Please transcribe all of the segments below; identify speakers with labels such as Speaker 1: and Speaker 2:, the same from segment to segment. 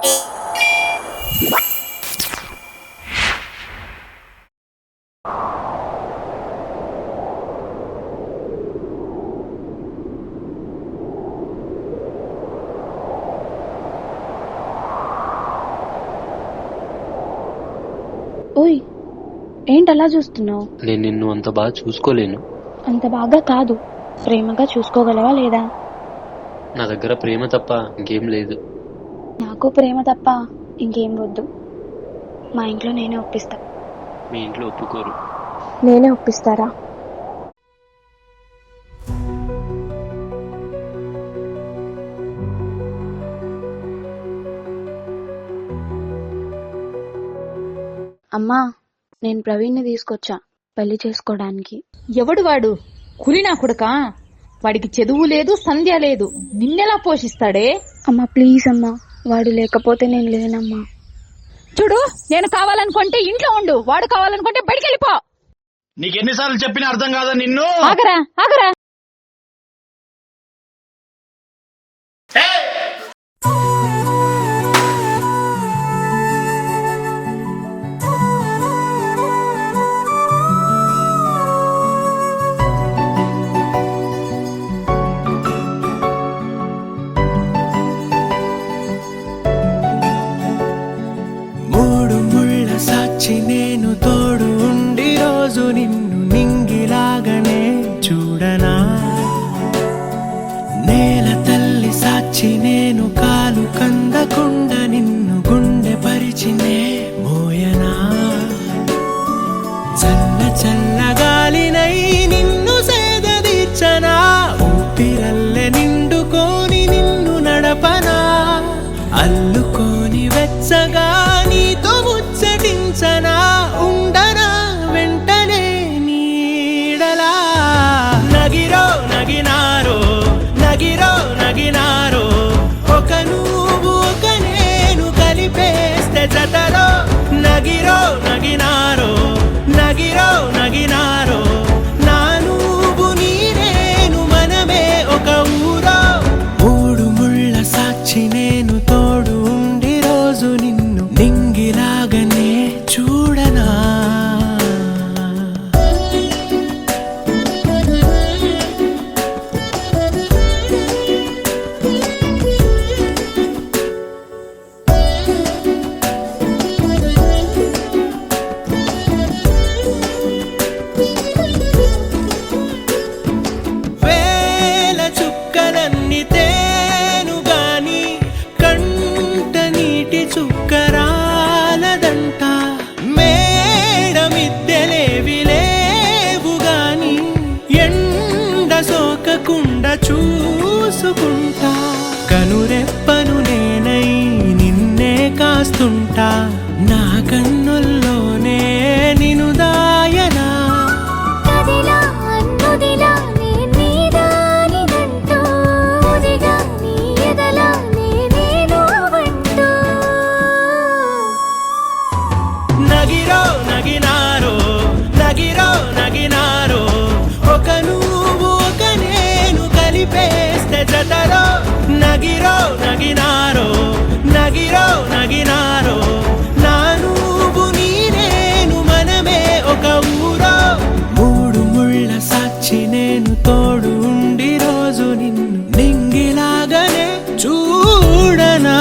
Speaker 1: ఓయ్, ఏంటలా చూస్తున్నావు?
Speaker 2: నేను నిన్ను అంత బాగా చూసుకోలేను.
Speaker 1: అంత బాగా కాదు, ప్రేమగా చూసుకోగలవా లేదా?
Speaker 2: నా దగ్గర ప్రేమ తప్ప ఇంకేం లేదు.
Speaker 1: నాకు ప్రేమ తప్ప ఇంకేం వద్దు. మా ఇంట్లో నేనే ఒప్పిస్తా.
Speaker 2: మీ ఇంట్లో ఒప్పుకోరు.
Speaker 1: నేనే ఒప్పిస్తారా? అమ్మా, నేను ప్రవీణ్ని తీసుకొచ్చా పెళ్లి చేసుకోవడానికి.
Speaker 3: ఎవడు వాడు? కులినా కొడుకా? వాడికి చదువు లేదు, సంధ్య లేదు, నిన్నెలా పోషిస్తాడే?
Speaker 1: అమ్మా ప్లీజ్ అమ్మా, వాడు లేకపోతే నేను లేనమ్మా.
Speaker 3: చూడు, నేను కావాలనుకుంటే ఇంట్లో ఉండు, వాడు కావాలనుకుంటే బయటికి వెళ్ళిపో.
Speaker 4: నీకెన్నిసార్లు చెప్పినా అర్థం కాదా నిన్ను?
Speaker 3: ఆగరా ఆగరా.
Speaker 5: నేను తోడు ఉండి రోజు నిన్ను నింగిలాగనే చూడనా? నేల తల్లి సాక్షి నేను కాలు కందకుండా నిన్ను గుండె పరిచినే మోయనా? చల్ల చల్లగాలినై నిన్ను సేదదీర్చనా? ఊపిరల్లె నిండుకొని నిన్ను నడపనా? అల్లుకొని వెచ్చగా నీతో ముచ్చటించనా? ఉండనా వెంటనే నీడలా? నగిరో నగినారో నగిరో నగినారో, ఒక నువ్వు ఒక నేను కలిపేస్తే జతలో. నగిరో నగినారో నగిరో నగినారో, నా నువ్వు నీ నేను మనమే ఒక ఊరో. మూడు ముళ్ళ సాక్షి నేను తోడు ఉండి రోజు నిన్ను నింగిలాగనే చూడనా? వేల చుక్కలన్నీ తేను గాని కంట నీటి చుక్కరాలదంట. మేడ మిద్దెలేవి లేవు గాని ఎండ సోకకుండా చూసుకుంటా. కనురెప్పను నేనై నిన్నే కాస్తుంటా, నా కన్నుల్లోనే నిను దాయనా? నగిరో నగినారో నగిరో నగినారో, ఒక నువ్వు ఒక నేను కలిపేస్తే జతలో. నగిరో నగినారో నగిరో నగినారో, నా నువ్వు నీ నేను మనమే ఒక ఊరో. మూడు ముళ్ళ సాక్షి నేను తోడు ఉండి రోజు నిన్ను నింగిలాగనే చూడనా?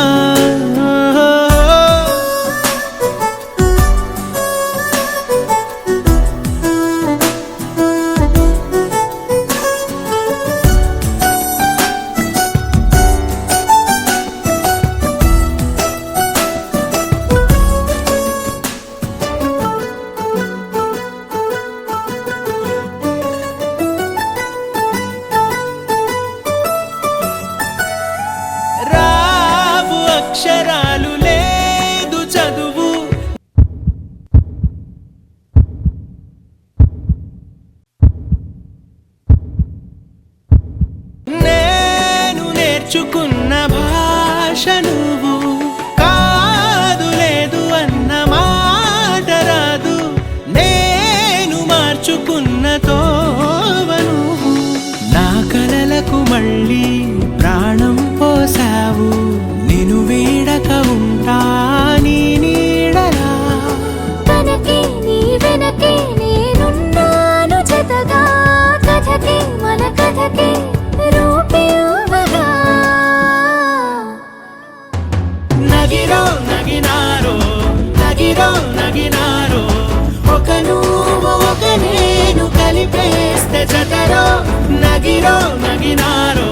Speaker 5: రావు అక్షరాలు లేదు చదువు, నేను నేర్చుకున్న భాష నువ్వు. కాదు లేదు అన్న మాట రాదు, నేను మార్చుకున్న తోవ నువ్వు. నా కలలకు మళ్ళీ ప్రాణం పోసావు, నిన్ను వీడక నగినారో ఒక నువ్వు ఒక నేను కలిపేస్తే జతరో నగిరో నగినారో